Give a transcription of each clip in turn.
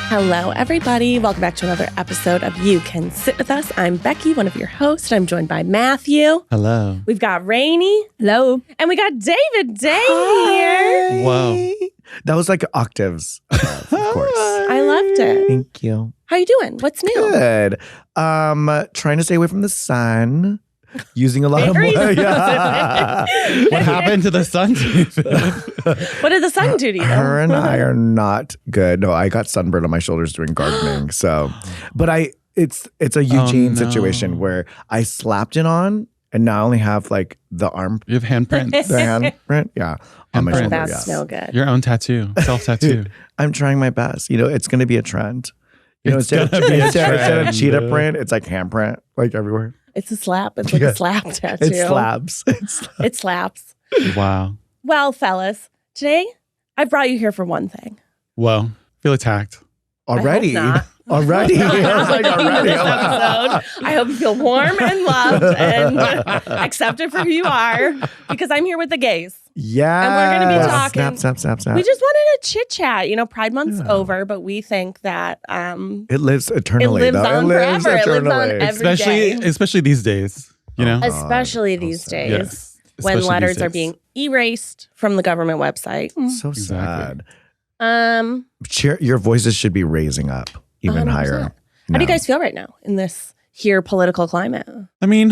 Hello, everybody. Welcome back to another episode of You Can Sit With Us. I'm Becky, one of your hosts. I'm joined by Matthew. Hello. We've got Rainie. Hello. And we got David Day here. Wow. That was like octaves, of course. I loved it. Thank you. How you doing? What's new? Good. Trying to stay away from the sun. Using a lot Very of specific. What happened to the sun? What did the sun do to you? Her and I are not good. No, I got sunburned on my shoulders doing gardening. But it's a Eugene situation where I slapped it on and now I only have like the arm. You have handprints. The handprint, yeah, on my shoulder. That's yes. no good. Your own tattoo, self-tattoo. I'm trying my best. You know, it's going to be a trend. You know, It's instead gonna be a of trend. cheetah print, it's like handprint, like everywhere. It's a slap. It's like a slap tattoo. It slaps. It slaps. Wow. Well, fellas, today I've brought you here for one thing. Well, feel attacked. Already. I hope not. Already. I was like, already. This episode. I hope you feel warm and loved and accepted for who you are, because I'm here with the gays. Yeah. And we're going to be talking. Snap. We just wanted to chit chat. You know, Pride Month's over, but we think that It lives eternally. it lives though. on forever. It lives on every day. Especially these days, you know? Especially these days Yes. when Especially letters these are days. being erased from the government website. So Exactly. sad. Your voices should be raising up even 100%. higher. How do you guys feel right now in this here political climate? I mean,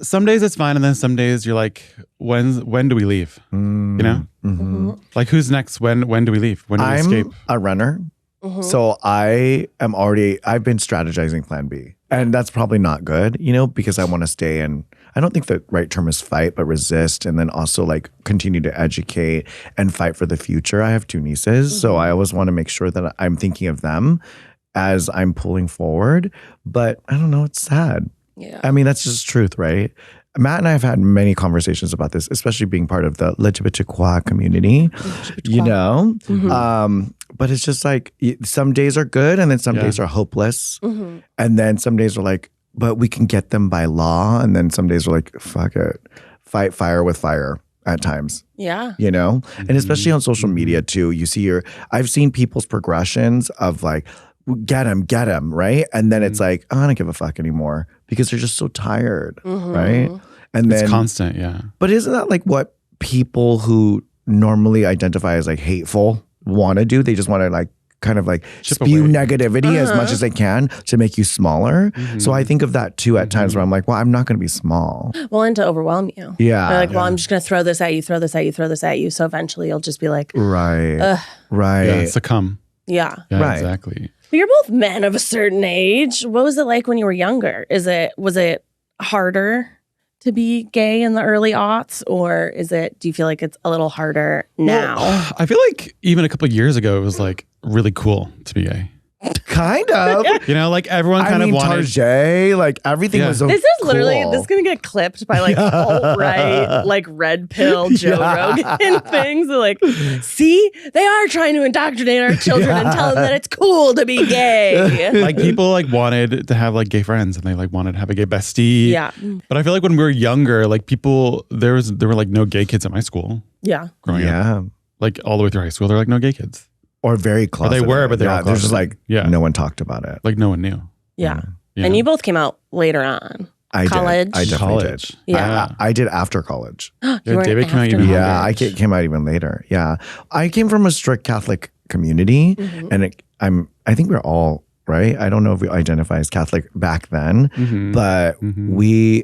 some days it's fine, and then some days you're like, when do we leave? You know? Mm-hmm. Like, who's next? When do we leave? When do we escape? I'm a runner. Mhm. So I've been strategizing plan B. And that's probably not good, you know, because I want to stay in, I don't think the right term is fight, but resist. And then also like continue to educate and fight for the future. I have two nieces. So I always want to make sure that I'm thinking of them as I'm pulling forward. But I don't know, it's sad. Yeah. I mean, that's just truth, right? Matt and I have had many conversations about this, especially being part of the LGBTQ community, you know? But it's just like some days are good and then some days are hopeless. And then some days are like, but we can get them by law. And then some days are like, fuck it, fight fire with fire at times. Yeah. You know? And especially on social media too, you see I've seen people's progressions of like, get him, right? And then it's like, oh, I don't give a fuck anymore because they're just so tired, right? And then It's constant, yeah. But isn't that like what people who normally identify as like hateful want to do? They just want to like kind of like Chip spew away. negativity as much as they can to make you smaller. So I think of that too at times where I'm like, well, I'm not going to be small. Well, and to overwhelm you. Yeah. They're like, well, I'm just going to throw this at you, throw this at you, throw this at you. So eventually you'll just be like, Right. Right. Yeah, succumb. yeah. Yeah, Right. exactly. But you're both men of a certain age. What was it like when you were younger? Was it harder to be gay in the early aughts, or do you feel like it's a little harder now? Well, I feel like even a couple of years ago, it was like really cool to be gay. Kind of. You know, like everyone kind of wanted. Tarjay, like everything Yeah. was so This is literally, cool. this is going to get clipped by like alt-right, like red pill Joe Rogan things. They're like, see, they are trying to indoctrinate our children and tell them that it's cool to be gay. Like people like wanted to have like gay friends and they like wanted to have a gay bestie. Yeah. But I feel like when we were younger, like people, there were like no gay kids at my school Yeah. growing up. Yeah. Like all the way through high school, there were like no gay kids. Or very closeted. were, but they were all There's just closeted. like no one talked about it. Like no one knew. Yeah. You And know? you both came out later on. I College? did. I definitely College. did. Yeah. I did after college. You Yeah, weren't David came out after even Yeah, I college. came out even later. Yeah, I came from a strict Catholic community, and I think we're all right. I don't know if we identify as Catholic back then, but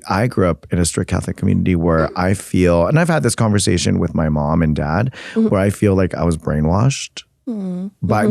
I grew up in a strict Catholic community where I feel, and I've had this conversation with my mom and dad, where I feel like I was brainwashed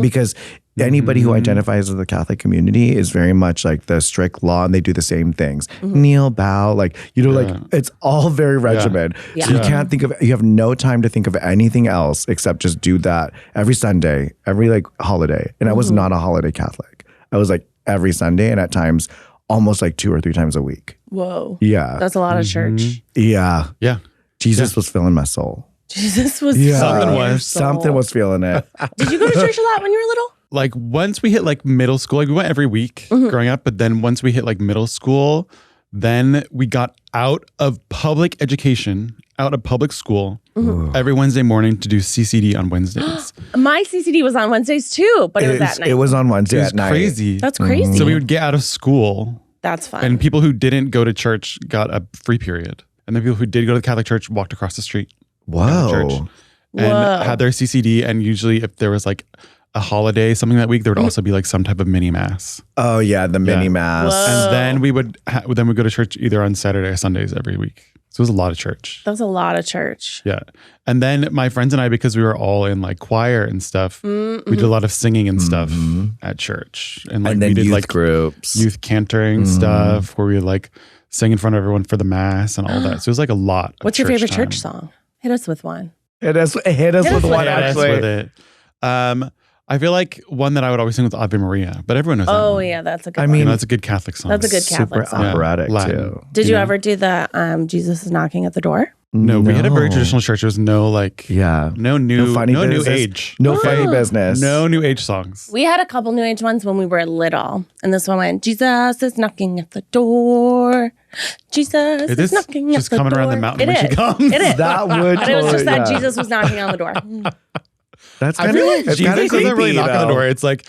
because anybody who identifies as the Catholic community is very much like the strict law, and they do the same things. Kneel, bow, like, you know, like it's all very regimented. So you can't you have no time to think of anything else except just do that every Sunday, every like holiday. And I was not a holiday Catholic. I was like every Sunday, and at times almost like 2 or 3 times a week. Whoa. Yeah. That's a lot of church. Yeah. Yeah. Jesus was filling my soul. Jesus was Something was feeling it. Did you go to church a lot when you were little? Like once we hit like middle school, like we went every week growing up, but then once we hit like middle school, then we got out of public education out of public school every Wednesday morning to do CCD on Wednesdays. My CCD was on Wednesdays too, but it was at night. It was on Wednesday at night. Crazy. That's crazy. So we would get out of school. That's fun. And people who didn't go to church got a free period. And then people who did go to the Catholic church walked across the street. Whoa. Church and had their CCD. And usually if there was like a holiday, something that week, there would also be like some type of mini mass. Oh yeah, the mini mass. And then we would go to church either on Saturday or Sundays every week. So it was a lot of church. That was a lot of church. Yeah. And then my friends and I, because we were all in like choir and stuff, we did a lot of singing and stuff at church. And like then we did youth like groups, youth cantering stuff where we would like sing in front of everyone for the mass and all that. So it was like a lot of What's your favorite time. church song? Hit us with one. Hit us with one, actually. With it. I feel like one that I would always sing with Ave Maria, but everyone knows that one. Yeah, that's a good I one. mean, that's a good Catholic song. That's a good Catholic super song. operatic Latin. too. Did you ever do the Jesus is knocking at the door? No, we had a very traditional church. There was no like, no new age. No funny business. No new age songs. We had a couple new age ones when we were little. And this one went, Jesus is knocking at the door. Jesus is knocking at the door. Just coming around the mountain when she comes. It is. That would But it was just that Jesus was knocking on the door. That's I kind feel of like Jesus doesn't really knock on the door. It's like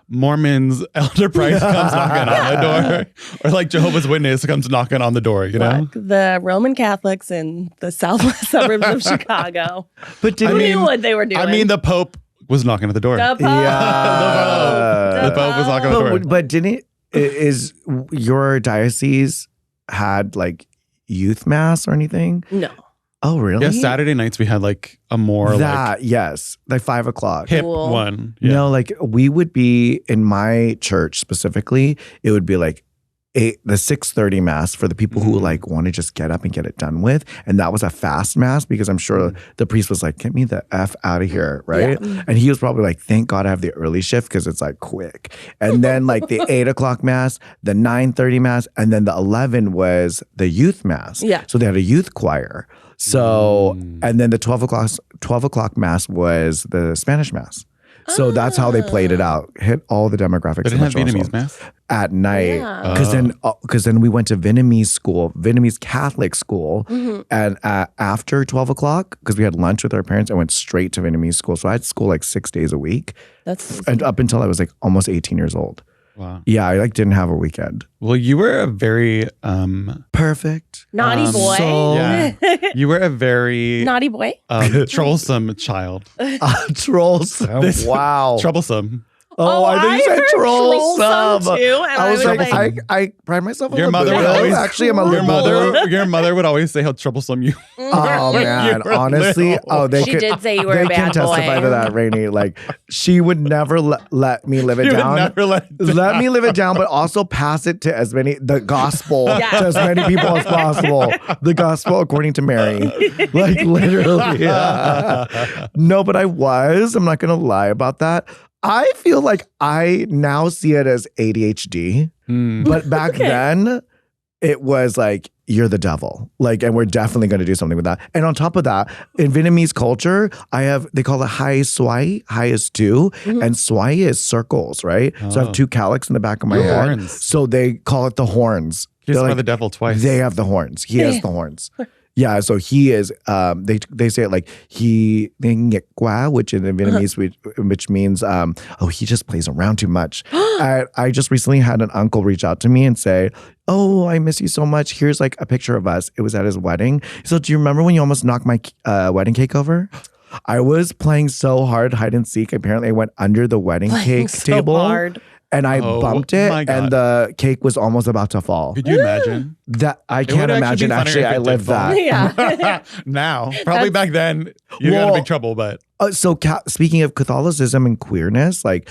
Mormons, Elder Price comes knocking on the door, or like Jehovah's Witness comes knocking on the door. You know, Look, the Roman Catholics in the southwest suburbs of Chicago. But Who knew what they were doing? I mean, the Pope was knocking at the door. The Pope. The Pope was knocking at the door. But didn't is your diocese had like youth mass or anything? No. Oh, really? Yeah, Saturday nights we had like a more yes, like 5 o'clock. hip Cool. one. Yeah. No, like we would be in my church specifically. It would be like the 6:30 mass for the people who like want to just get up and get it done with, and that was a fast mass because I'm sure the priest was like, "Get me the f out of here," right? Yeah. And he was probably like, "Thank God I have the early shift because it's like quick." And then like the 8 o'clock mass, the 9:30 mass, and then the 11 was the youth mass. Yeah. So they had a youth choir. So and then the 12 o'clock mass was the Spanish mass. So that's how they played it out. Hit all the demographics. They didn't have Vietnamese mass at night Yeah. because then we went to Vietnamese Catholic school, and after 12 o'clock because we had lunch with our parents, I went straight to Vietnamese school. So I had school like 6 days a week, and up until I was like almost 18 years old. Wow. Yeah, I like didn't have a weekend. Well, you were a very Perfect. Naughty boy. yeah. You were a very Naughty boy. troublesome child. Troublesome. Wow. Troublesome. Oh, I think you said troublesome. Too, and I was like, I pride myself on Your the mother would boobs. always Actually, I'm a little your mother would always say how troublesome you. Oh when man, you were honestly, little. She did say you were they a bad can testify boy. to that, Rainie. Like she would never let me live it You would down. never let Me live it down, but also pass it to the gospel Yeah. to as many people as possible. The gospel according to Mary, like literally. Yeah. No, but I'm not gonna lie about that. I feel like I now see it as ADHD, but back then it was like, you're the devil. Like, and we're definitely going to do something with that. And on top of that, in Vietnamese culture, they call it hai xoay. Hai is 2, and xoay is circles, right? So I have 2 calyx in the back of my head. Horns. So they call it the horns. He's They're like, like, the devil twice. they have the horns. He has the horns. Yeah, so he is. They say it like he nghịch quá, which in Vietnamese, which means he just plays around too much. I just recently had an uncle reach out to me and say, "Oh, I miss you so much. Here's like a picture of us. It was at his wedding. So do you remember when you almost knocked my wedding cake over?" I was playing so hard hide and seek. Apparently, I went under the wedding cake table. Hard. And I bumped it, my God. and the cake was almost about to fall. Could you imagine? That I would can't actually imagine. be funnier Actually, if I it did lived fall. that. Yeah. Now, probably back then, you got in big trouble. But So speaking of Catholicism and queerness, like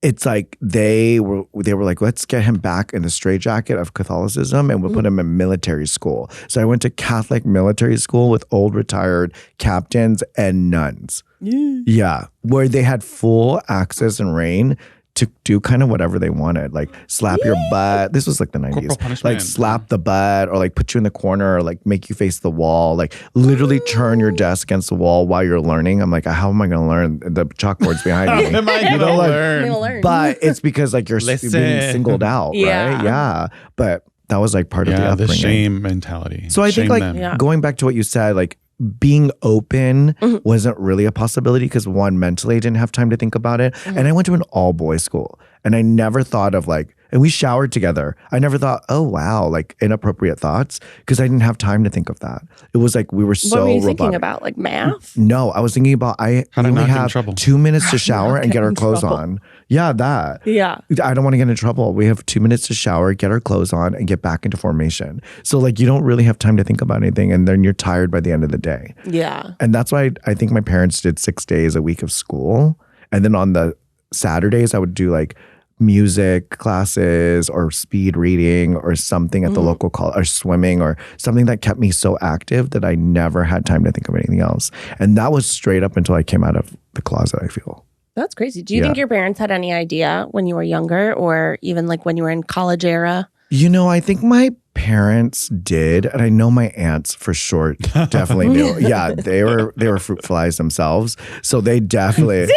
it's like they were like, let's get him back in the straitjacket of Catholicism, and we'll put him in military school. So I went to Catholic military school with old retired captains and nuns. Yeah, where they had full access and reign to do kind of whatever they wanted, like slap your butt. This was like the 90s. Corporal punishment. Like slap the butt, or like put you in the corner, or like make you face the wall, like literally turn your desk against the wall while you're learning. I'm like, how am I going to learn? The chalkboard's behind me. am I gonna learn? Learn. But it's because like you're being singled out, Yeah. right? Yeah. But That was like part of the upbringing. The shame mentality. So I think like going back to what you said, like being open wasn't really a possibility because one, mentally I didn't have time to think about it. And I went to an all boys school and I never thought of like, and we showered together. I never thought, oh wow, like inappropriate thoughts because I didn't have time to think of that. It was like we were so What were you robotic. thinking about? Like math? No, I was thinking about I only have 2 minutes to shower and get our clothes on. Yeah, that. Yeah. I don't want to get in trouble. We have 2 minutes to shower, get our clothes on, and get back into formation. So like you don't really have time to think about anything, and then you're tired by the end of the day. Yeah. And that's why I think my parents did 6 days a week of school, and then on the Saturdays I would do like music classes or speed reading or something at the local college or swimming or something that kept me so active that I never had time to think of anything else. And that was straight up until I came out of the closet, I feel. That's crazy. Do you think your parents had any idea when you were younger or even like when you were in college era? You know, I think my parents did, and I know my aunts for sure definitely knew. Yeah, they were fruit flies themselves. So they definitely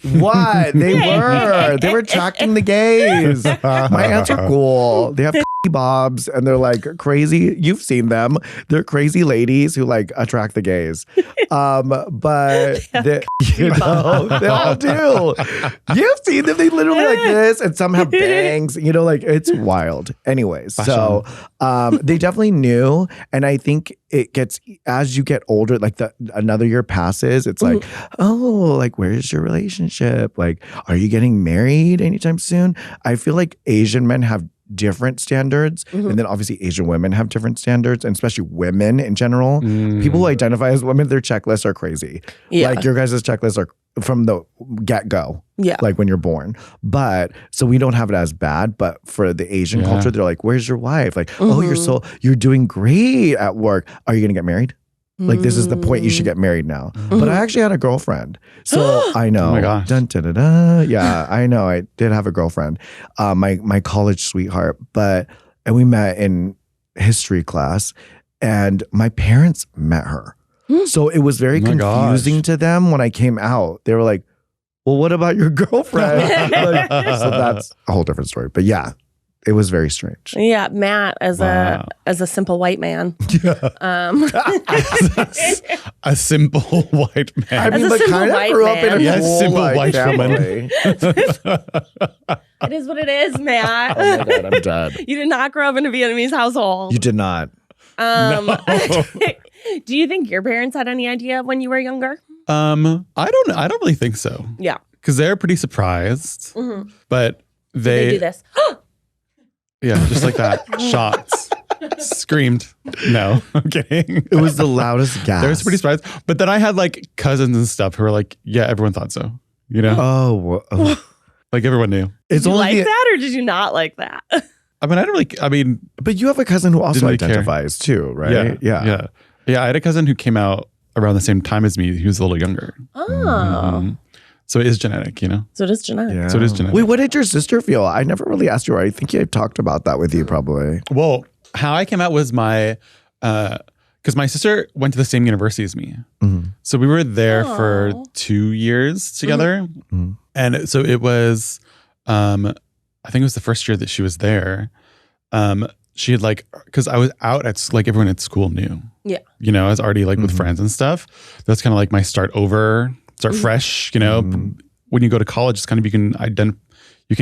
What? They were tracking the gays. My aunts are cool. They have bobs and they're like crazy. You've seen them. They're crazy ladies who like attract the gays. But they, you know, they all do. You've seen them. They literally like this, and some have bangs. You know, like it's wild. Anyways, so they definitely knew, and I think it gets as you get older, like another year passes. It's like, oh, like where's your relationship? Like, are you getting married anytime soon? I feel like Asian men have different standards, and then obviously Asian women have different standards, and especially women in general. People who identify as women, their checklists are crazy. Like your guys' checklists are from the get-go, like when you're born. But so we don't have it as bad, but for the Asian culture, they're like, where's your wife? Like, oh, you're doing great at work. Are you gonna get married? Like, this is the point. You should get married now. But I actually had a girlfriend. So I know. Oh my gosh. Dun, dun, dun, dun. Yeah, I know. I did have a girlfriend, my college sweetheart. And we met in history class, and my parents met her. So it was very confusing to them when I came out. They were like, well, what about your girlfriend? So that's a whole different story. But yeah. It was very strange. Yeah, Matt as a simple white man. A simple white man. I mean, but kind of grew up in a cool, simple like, white family. It is what it is, Matt. Oh my God, I'm dead. You did not grow up in a Vietnamese household. You did not. No. Do you think your parents had any idea when you were younger? I don't really think so. Yeah. Because they're pretty surprised. But they do this. Yeah, just like that. Shots. Screamed. No, I'm kidding. It was the loudest gasp. They were pretty surprised. But then I had like cousins and stuff who were like, yeah, everyone thought so. You know? Oh. Like everyone knew. Did you like that or did you not like that? I mean, but you have a cousin who also identifies too, right? Yeah. I had a cousin who came out around the same time as me. He was a little younger. Oh. So it is genetic, you know? So it is genetic. Yeah. So it is genetic. Wait, what did your sister feel? I never really asked you. I think I talked about that with you probably. Well, how I came out was because my sister went to the same university as me. So we were there for 2 years together. And so it was, I think it was the first year that she was there. She had like, because I was out at, like everyone at school knew. Yeah. You know, I was already like with friends and stuff. That's kind of like my start fresh, you know. When you go to college, it's kind of you can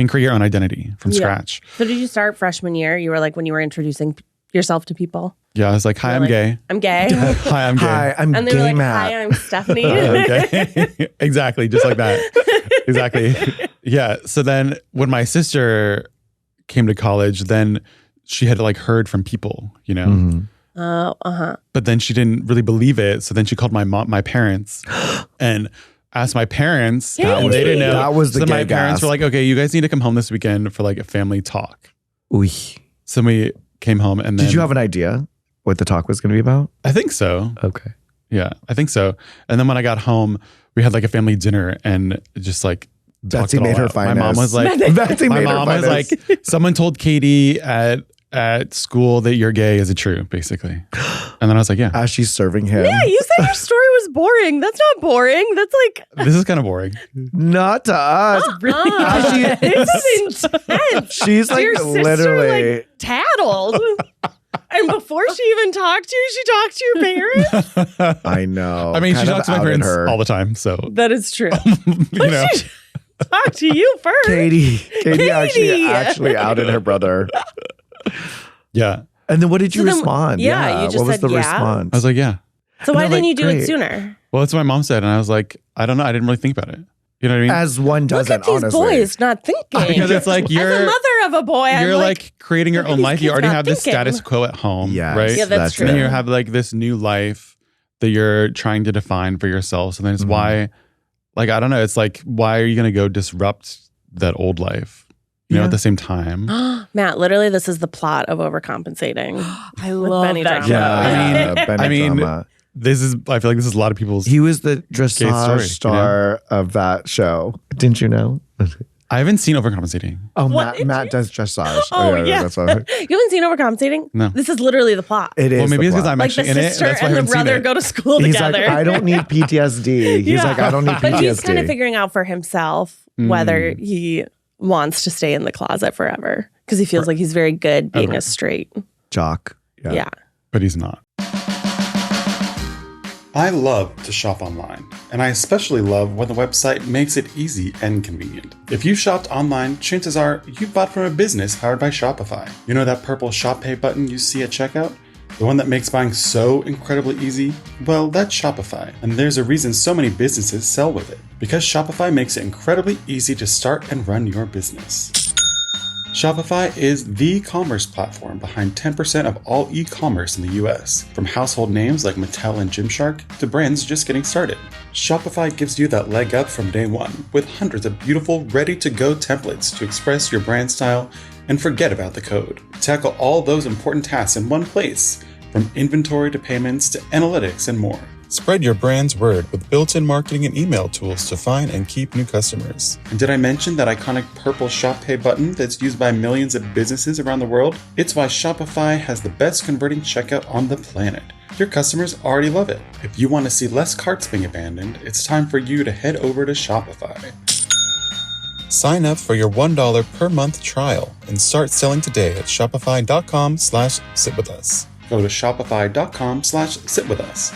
create your own identity from scratch. So did you start freshman year? You were like when you were introducing yourself to people? Yeah, I was like, hi, I'm gay. I'm gay. Hi, I'm gay. Hi, I'm and they gay, were like, Matt. hi, I'm Stephanie. Okay. Exactly, just like that. Exactly. Yeah. So then when my sister came to college, then she had like heard from people, you know. But then she didn't really believe it. So then she called my parents and asked my parents. And they didn't know. That was the so gay my parents gasp. were like, okay, you guys need to come home this weekend for like a family talk. Ooh. So we came home and then. Did you have an idea what the talk was going to be about? I think so. Okay. Yeah, I think so. And then when I got home, we had like a family dinner and just like Betsy made her finest. My mom was like, someone told Katie at school that you're gay. Is it true? Basically. And then I was like, yeah. As she's serving him. Yeah, you said your story was is boring. That's not boring. That's like This is kind of boring. Not to us. It's intense. She's like Your sister literally. like tattled. And before she even talked to you, she talked to your parents. I know. I mean, she Kind of talks to my outed parents all the time, so That is true. you know. She talked to you first. Katie actually outed her brother. Yeah. And then what did you So then- respond? yeah, you just what was said the yeah. response? I was like, yeah. So why And they're didn't you do like, it great. sooner? Well, that's what my mom said, and I was like, I don't know. I didn't really think about it. You know what I mean? As one Look doesn't, at these honestly. boys not thinking. Because it's like As a you're mother of a boy, I'm you're like creating your look at own these life. You kids already not have this thinking. status quo at home, Yes, right? Yeah, that's true. And then you have like this new life that you're trying to define for yourself. So then it's why, like, I don't know. It's like, why are you going to go disrupt that old life? You know, at the same time. Matt, literally, this is the plot of Overcompensating. I love Benny that Drama. show. Yeah, Benny I mean, Drama. I feel like this is a lot of people's. He was the Gay story, dressage you star of that show. Didn't you know? I haven't seen Overcompensating. Oh, What? Matt does dressage. Oh, yeah. That's what, You haven't seen Overcompensating? No. This is literally the plot. it is. Well, maybe the it's because plot. I'm Like the actually in it. sister That's why I and the haven't seen brother it. go to school He's together. like, I don't need PTSD. He's Yeah. like, I don't need PTSD. But he's kind of figuring out for himself whether he wants to stay in the closet forever because he feels like he's very good being a straight. Jock. Yeah. But he's not. I love to shop online, and I especially love when the website makes it easy and convenient. If you shopped online, chances are you bought from a business powered by Shopify. You know that purple Shop Pay button you see at checkout? The one that makes buying so incredibly easy? Well, that's Shopify, and there's a reason so many businesses sell with it. Because Shopify makes it incredibly easy to start and run your business. Shopify is the commerce platform behind 10% of all e-commerce in the US, from household names like Mattel and Gymshark to brands just getting started. Shopify gives you that leg up from day one with hundreds of beautiful, ready-to-go templates to express your brand style and forget about the code. Tackle all those important tasks in one place, from inventory to payments to analytics and more. Spread your brand's word with built-in marketing and email tools to find and keep new customers. And did I mention that iconic purple Shop Pay button that's used by millions of businesses around the world? It's why Shopify has the best converting checkout on the planet. Your customers already love it. If you want to see less carts being abandoned, it's time for you to head over to Shopify. Sign up for your $1 per month trial and start selling today at shopify.com/sitwithus. Go to shopify.com/sitwithus.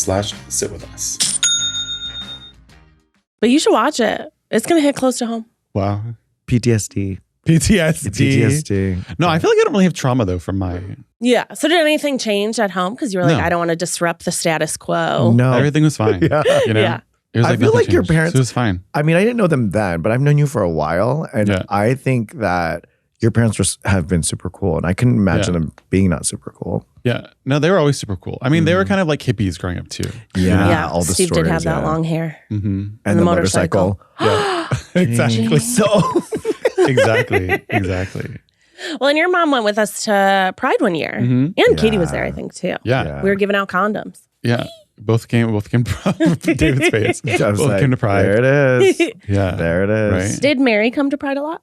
Shopify.com/sitwithus. But you should watch it. It's going to hit close to home. Wow. PTSD. PTSD. No, I feel like I don't really have trauma though from my. Yeah. So did anything change at home? Because you were like, No. I don't want to disrupt the status quo. No. Everything was fine. Yeah. You know? Yeah. It was I feel nothing like your changed. parents- So it was fine. I mean, I didn't know them then, but I've known you for a while. And Yeah. I think that your parents have been super cool. And I couldn't imagine them being not super cool. Yeah. No, they were always super cool. I mean, they were kind of like hippies growing up too. Yeah. All the Steve stories. did have that yeah. long hair. Mm-hmm. And the motorcycle. Yeah. Exactly. So Exactly. Well, and your mom went with us to Pride one year. Mhm. And Katie was Yeah. there, I think, too. Yeah. We were giving out condoms. Yeah. Both came from David's face. I was Both like, came to Pride. there it is. Yeah. There it is. Right. Did Mary come to Pride a lot?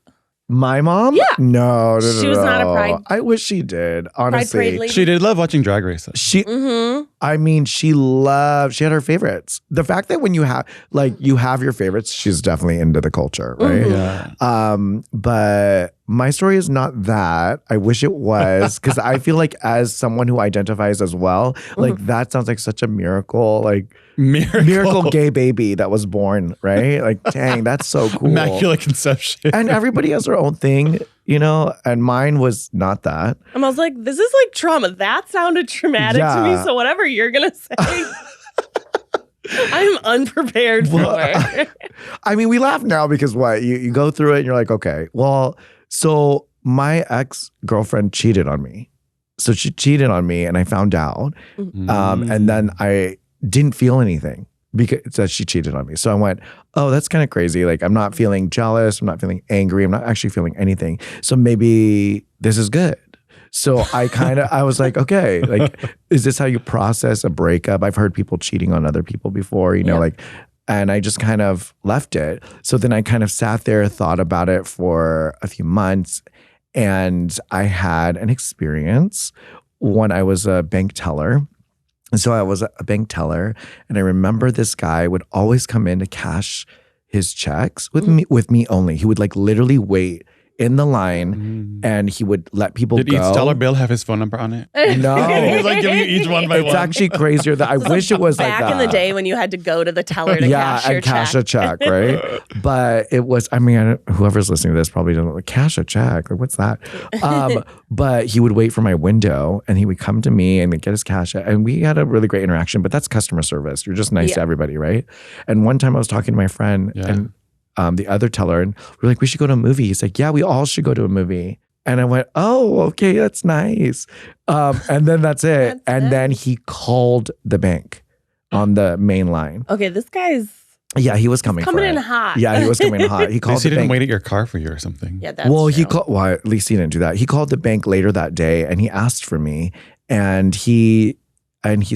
My mom? Yeah. No. She was not a Pride- I wish she did. Honestly. parade lady? She did love watching Drag Race. She Mm-hmm. I mean, she had her favorites. The fact that when you have your favorites, she's definitely into the culture, right? Mhm. Yeah. But my story is not that. I wish it was, because I feel like as someone who identifies as well, like that sounds like such a miracle, like miracle gay baby that was born, right? Like, dang, that's so cool. Immaculate conception. And everybody has their own thing, you know, and mine was not that. And I was like, this is like trauma. That sounded traumatic to me. Yeah. So whatever you're going to say, I'm unprepared for. I mean, we laugh now because what? You go through it and you're like, okay, well, so my ex-girlfriend cheated on me. So she cheated on me and I found out. And then I didn't feel anything because that she cheated on me. So I went, oh, that's kind of crazy. Like, I'm not feeling jealous. I'm not feeling angry. I'm not actually feeling anything. So maybe this is good. So I was like, okay, like, is this how you process a breakup? I've heard people cheating on other people before, you know, like, and I just kind of left it. So then I kind of sat there, thought about it for a few months. And I had an experience when I was a bank teller. And so I was a bank teller, and I remember this guy would always come in to cash his checks with me only. He would like literally wait in the line and he would let people Did go. each dollar bill have his phone number on it? No. He was like giving you each one by It's one. actually crazier that I wish it was like that. Back in the day when you had to go to the teller to cash your cash check. a check, right? But it was, I mean, whoever's listening to this probably doesn't like cash a check. Like, what's that? But he would wait for my window and he would come to me and get his cash. And we had a really great interaction, but that's customer service. You're just nice to everybody, right? And one time I was talking to my friend and the other teller, and we're like, we should go to a movie. He's like, yeah, we all should go to a movie. And I went, oh, okay, that's nice. And then that's it. Then he called the bank on the main line. Okay, this guy's he was coming in hot. Yeah, he was coming in hot. He called the didn't bank. wait at your car for you or something. Yeah, that's true. He called. Well, at least he didn't do that. He called the bank later that day and he asked for me. And he's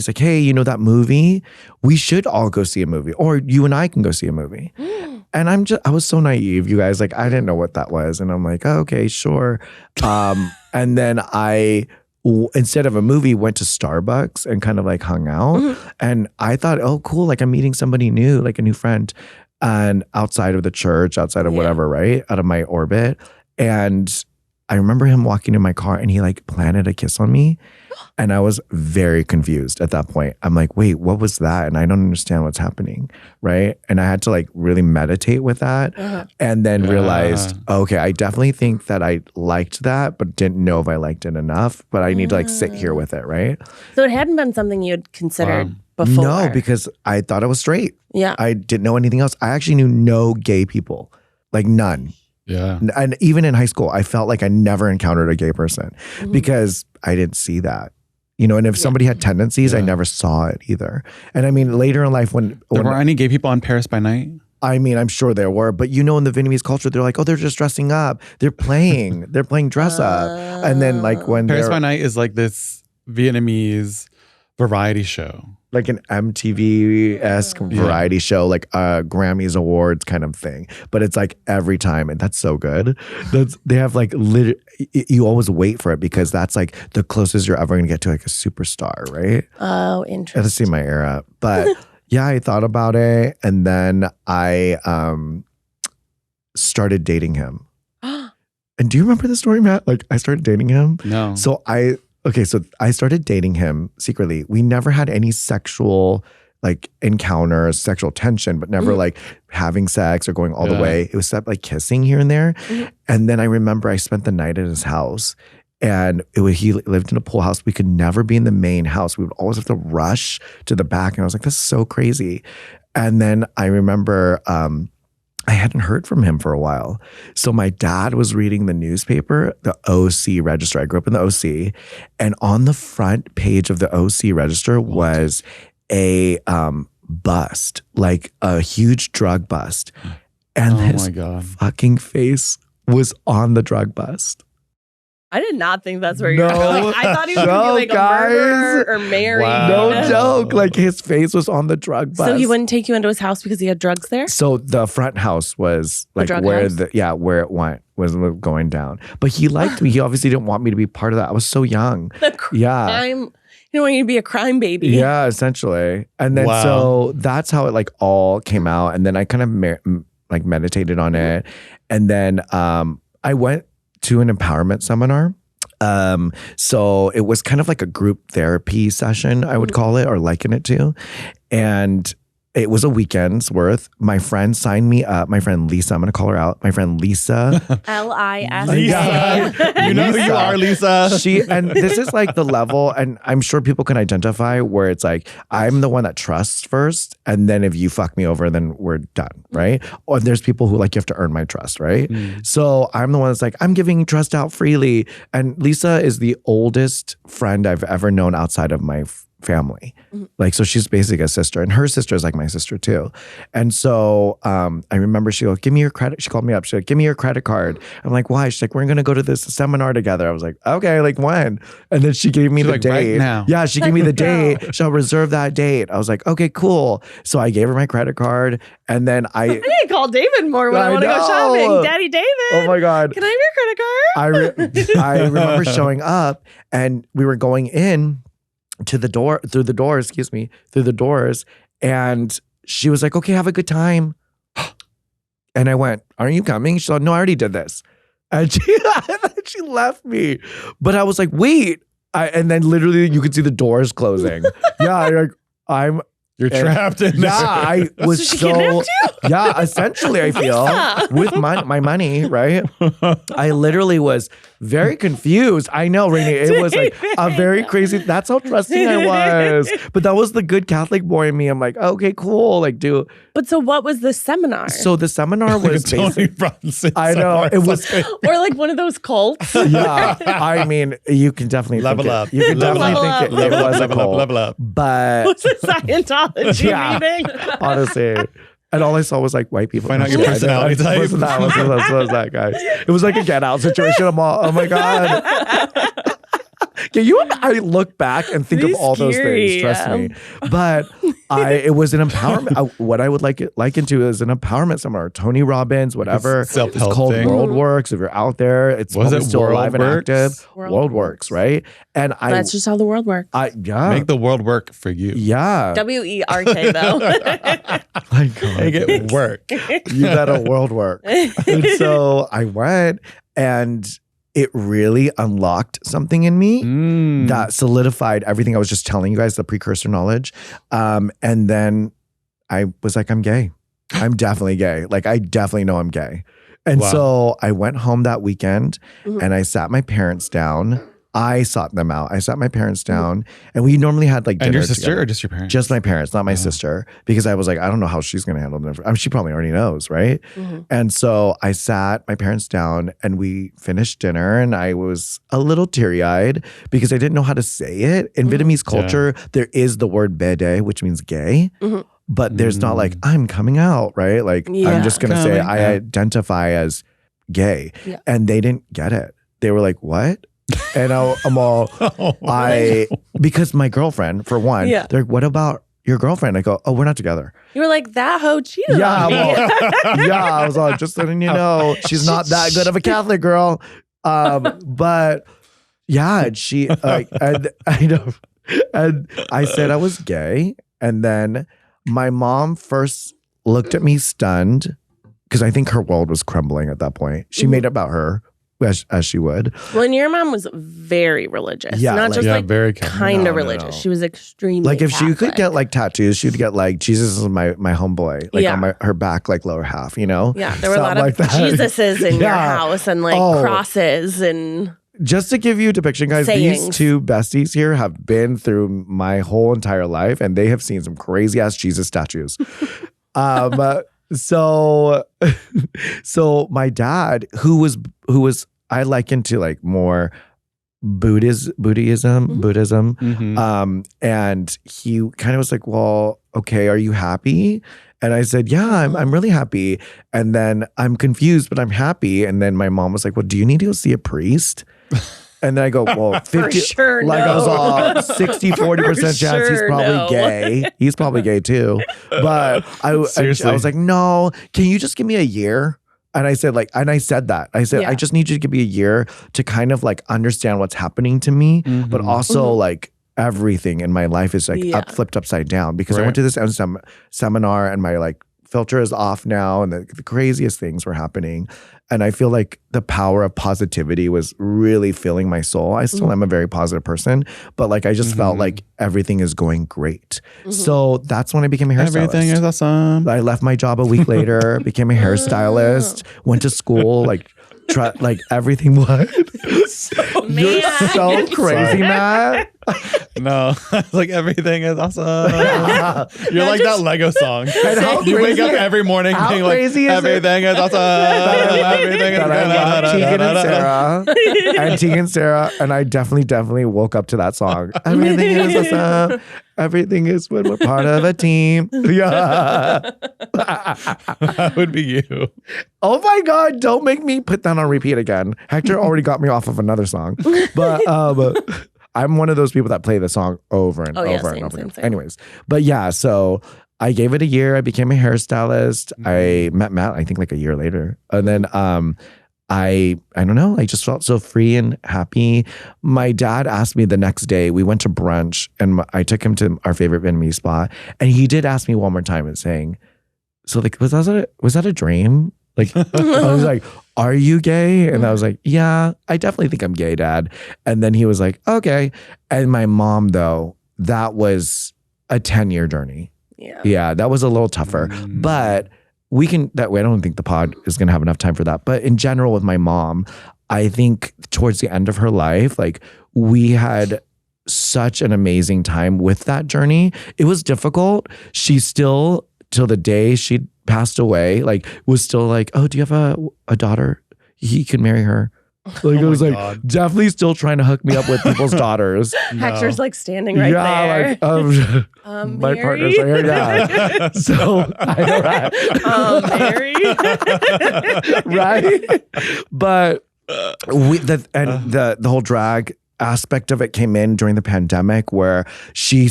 like, hey, you know that movie? We should all go see a movie, or you and I can go see a movie. And I was so naive, you guys. Like, I didn't know what that was. And I'm like, oh, okay, sure. And then instead of a movie, went to Starbucks and kind of like hung out. And I thought, oh, cool. Like I'm meeting somebody new, like a new friend. And outside of the church, outside of whatever, right? Out of my orbit. And I remember him walking in my car and he like planted a kiss on me. And I was very confused at that point. I'm like, wait, what was that? And I don't understand what's happening, right? And I had to like really meditate with that and then realized, okay, I definitely think that I liked that, but didn't know if I liked it enough. But I need to like sit here with it, right? So it hadn't been something you'd considered before? No, because I thought I was straight. Yeah. I didn't know anything else. I actually knew no gay people, like none. Yeah. And even in high school, I felt like I never encountered a gay person because I didn't see that. You know, and if somebody had tendencies, I never saw it either. And I mean, later in life when There were any gay people on Paris by Night? I mean, I'm sure there were, but you know, in the Vietnamese culture, they're like, oh, they're just dressing up. They're playing dress up. And then like when Paris by Night is like this Vietnamese variety show. Like an MTV-esque variety show, like a Grammys Awards kind of thing. But it's like every time, and that's so good. They have like, you always wait for it because that's like the closest you're ever going to get to like a superstar, right? Oh, interesting. That's my era. But yeah, I thought about it. And then I started dating him. And do you remember the story, Matt? Like I started dating him. No. So I started dating him secretly. We never had any sexual like encounters, sexual tension, but never like having sex or going all the way. It was like kissing here and there. And then I remember I spent the night at his house and he lived in a pool house. We could never be in the main house. We would always have to rush to the back. And I was like, this is so crazy. And then I remember I hadn't heard from him for a while. So my dad was reading the newspaper, the OC Register. I grew up in the OC. And on the front page of the OC Register was a bust, like a huge drug bust. And his fucking face was on the drug bust. I did not think that's where you're going. Like, I thought he was going to be like guys. a murderer or married. Wow. No joke. Like his face was on the drug bust. So he wouldn't take you into his house because he had drugs there? So the front house was like where where it went was going down. But he liked me. He obviously didn't want me to be part of that. I was so young. He didn't want you to be a crime baby. Yeah, essentially. And then so that's how it like all came out. And then I kind of like meditated on it. And then I went to an empowerment seminar. So it was kind of like a group therapy session, I would call it, or liken it to. And it was a weekend's worth. My friend signed me up. My friend Lisa, I'm going to call her out. My friend Lisa. Lisa. You know who you are, Lisa. And this is like the level, and I'm sure people can identify where it's like, I'm the one that trusts first. And then if you fuck me over, then we're done, right? Or there's people who like, you have to earn my trust, right? So I'm the one that's like, I'm giving trust out freely. And Lisa is the oldest friend I've ever known outside of my family. Like, so she's basically a sister, and her sister is like my sister too. And so I remember she goes, give me your credit. She called me up. She said, give me your credit card. I'm like, why? She's like, we're going to go to this seminar together. I was like, okay, like when? And then she gave me the date. Right now. Yeah, she gave me the date. She'll reserve that date. I was like, okay, cool. So I gave her my credit card, and then I need to call David more when I want to go shopping. Daddy David. Oh my God. Can I have your credit card? I remember showing up, and we were going in. through the doors. And she was like, okay, have a good time. And I went, aren't you coming? She said, no, I already did this. And she left me. But I was like, wait. And then literally you could see the doors closing. Yeah, You're trapped in there. Yeah, I was So she kidnapped you? Yeah, essentially, I feel with my money, right? I literally was very confused. I know, Rainie, it was like a very crazy. That's how trusting I was. But that was the good Catholic boy in me. I'm like, okay, cool, like do. But so what was the seminar? So the seminar was Tony Robbins. I know it was, or like one of those cults. yeah. I mean, you can definitely level think up. You can definitely think it was a cult. Level up. But Was it Scientology meeting? Honestly. And all I saw was like white people. Find out your personality type. Wasn't that, guys? It was like a Get Out situation. I'm all, oh my God. I look back and think of all those things, trust me. But it was an empowerment. What I would liken to is an empowerment seminar. Tony Robbins, whatever. It's called thing. WorldWorks. If you're out there, it's still alive and active. WorldWorks, right? And that's just how the world works. Yeah. Make the world work for you. Yeah. WERK though. My God. Make it work. You better world work. And so I went, and it really unlocked something in me that solidified everything I was just telling you guys, the precursor knowledge. And then I was like, I'm gay. I'm definitely gay. Like, I definitely know I'm gay. And so I went home that weekend and I sat my parents down. I sought them out. I sat my parents down, and we normally had like dinner And your sister together. or just your parents? Just my parents, not my sister, because I was like, I don't know how she's going to handle it. I mean, she probably already knows, right? And so I sat my parents down, and we finished dinner, and I was a little teary-eyed because I didn't know how to say it. In Vietnamese culture, there is the word bede, which means gay. But there's not like, I'm coming out, right? Like, I'm just going to say I identify as gay. Yeah. And they didn't get it. They were like, what? And I'm all, because my girlfriend, for one, they're like, what about your girlfriend? I go, oh, we're not together. You were like, that hoe cheated on me. I was all, just letting you know, she's not that good of a Catholic girl. But yeah, she, and I know, and I said I was gay. And then my mom first looked at me stunned, because I think her world was crumbling at that point. She made it about her. As she would. Well, and your mom was very religious. Yeah, not just like very kind of religious. She was extremely like if Catholic. she could get like tattoos, she'd get like Jesus is my homeboy, like on her back, like lower half, you know? Yeah, there were a lot of Jesuses in your house and like crosses and. Just to give you a depiction, guys, sayings. These two besties here have been through my whole entire life, and they have seen some crazy ass Jesus statues. So my dad, who was I liken to like more Buddhism, and he kind of was like, well, okay, are you happy? And I said, yeah, I'm really happy. And then I'm confused, but I'm happy. And then my mom was like, well, do you need to go see a priest? And then I go, well, 50, sure, like I was all 60, 40% chance he's probably gay. He's probably gay too. But I was like, no, can you just give me a year? And I said that. I said, I just need you to give me a year to kind of like understand what's happening to me, but also like everything in my life is like flipped upside down, because I went to this seminar and my like filter is off now, and the craziest things were happening. And I feel like the power of positivity was really filling my soul. I still am a very positive person, but like I just felt like everything is going great. So that's when I became a hairstylist. Everything is awesome. I left my job a week later, became a hairstylist, went to school, like everything was. You're so crazy, Matt. No, like everything is awesome. You're like that Lego song. You wake up every morning being like, everything is awesome. Everything is Tegan and Sarah, and I definitely woke up to that song. Everything is awesome. Everything is when we're part of a team. Yeah. That would be you. Oh my God, don't make me put that on repeat again. Hector already got me off of another song. But I'm one of those people that play the song over and over and over again. Anyways, but yeah, so I gave it a year. I became a hairstylist. I met Matt, I think like a year later. And then I don't know, I just felt so free and happy. My dad asked me the next day, we went to brunch and I took him to our favorite Vietnamese spot. And he did ask me one more time and saying, so like, was that a dream? Like, I was like, are you gay? And I was like, yeah, I definitely think I'm gay, Dad. And then he was like, okay. And my mom, though, that was a 10-year journey. Yeah, that was a little tougher. But I don't think the pod is going to have enough time for that. But in general with my mom, I think towards the end of her life, like we had such an amazing time with that journey. It was difficult. She still, till the day she passed away, like was still like, oh, do you have a daughter? He can marry her. Like it was like God. Definitely still trying to hook me up with people's daughters. Hector's like standing right there. Like my partner's right here. Yeah. So I know, right? Right. But the whole drag aspect of it came in during the pandemic, where she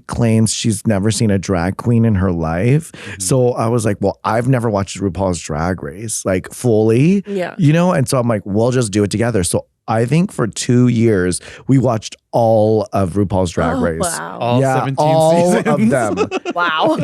claims she's never seen a drag queen in her life. So I was like, well, I've never watched RuPaul's Drag Race like fully, and so I'm like, we'll just do it together. So I think for 2 years we watched all of RuPaul's Drag Race. Wow. All 17 all seasons. of them. Wow.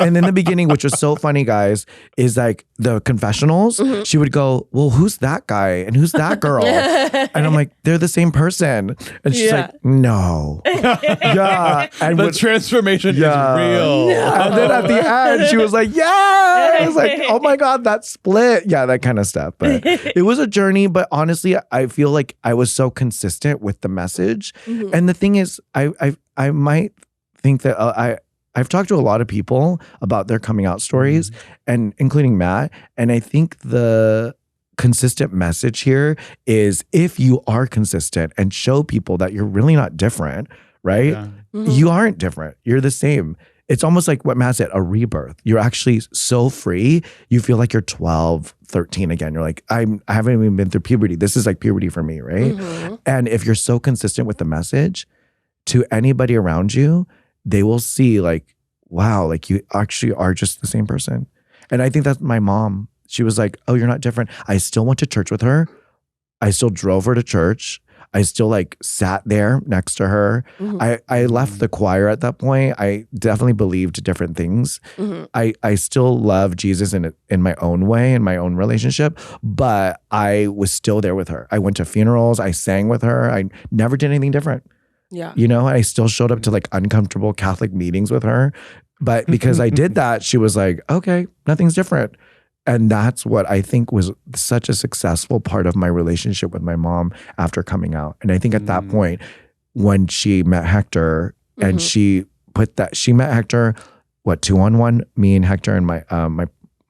And in the beginning, which was so funny, guys, is like the confessionals, she would go, well, who's that guy? And who's that girl? And I'm like, they're the same person. And she's like, no. And the transformation is real. No. And then at the end, she was like, yeah. I was like, oh my God, that split. Yeah, that kind of stuff. But it was a journey. But honestly, I feel like I was so consistent with the message. And the thing is, I might think that I've talked to a lot of people about their coming out stories, and including Matt. And I think the consistent message here is, if you are consistent and show people that you're really not different, right? Yeah. You aren't different. You're the same. It's almost like what Matt said, a rebirth. You're actually so free. You feel like you're 12, 13 again. You're like, I haven't even been through puberty. This is like puberty for me, right? And if you're so consistent with the message to anybody around you, they will see like, wow, like you actually are just the same person. And I think that's my mom. She was like, oh, you're not different. I still went to church with her. I still drove her to church. I still like sat there next to her. I left the choir at that point. I definitely believed different things. I still love Jesus in my own way, in my own relationship, but I was still there with her. I went to funerals. I sang with her. I never did anything different. Yeah. I still showed up to like uncomfortable Catholic meetings with her. But because I did that, she was like, okay, nothing's different. And that's what I think was such a successful part of my relationship with my mom after coming out. And I think at that point, when she met Hector, and she met Hector, 2-on-1, me and Hector and my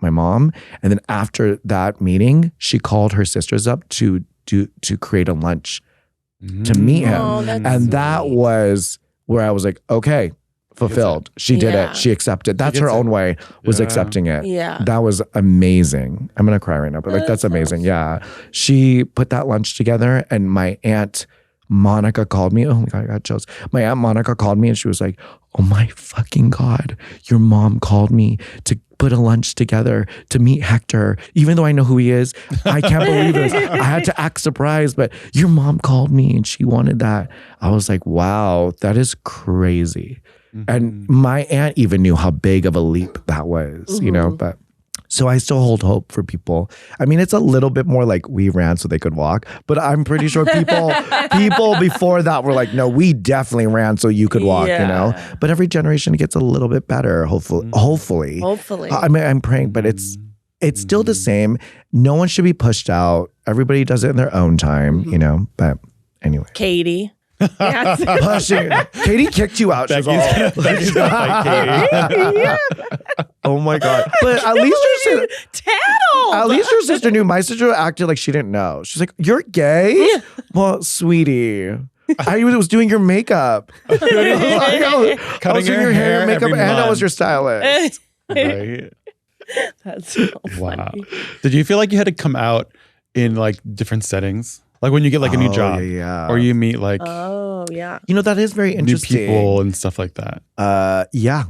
mom. And then after that meeting, she called her sisters up to create a lunch to meet him. And that was where I was like, okay, fulfilled. She did it. She accepted. That's her own way, was accepting it. Yeah. That was amazing. I'm going to cry right now, but like, that's amazing. Yeah. She put that lunch together, and my aunt Monica called me. Oh my God, I got chills. My aunt Monica called me, and she was like, oh my fucking God, your mom called me to put a lunch together to meet Hector. Even though I know who he is, I can't believe this. I had to act surprised, but your mom called me and she wanted that. I was like, wow, that is crazy. And my aunt even knew how big of a leap that was, but so I still hold hope for people. I mean, it's a little bit more like we ran so they could walk, but I'm pretty sure people before that were like, no, we definitely ran so you could walk, but every generation gets a little bit better. Hopefully. I mean, I'm praying, but it's still the same. No one should be pushed out. Everybody does it in their own time, but anyway. Katie. Pushing. Katie kicked you out. She's all, oh my God. But at least your sister knew. My sister acted like she didn't know. She's like, you're gay? Well, sweetie, I was doing your makeup. I was doing your hair and makeup, and I was your stylist. Right. That's so funny. Wow. Did you feel like you had to come out in like different settings? Like when you get like a new job, or you meet like, that is very interesting. New people and stuff like that. Yeah,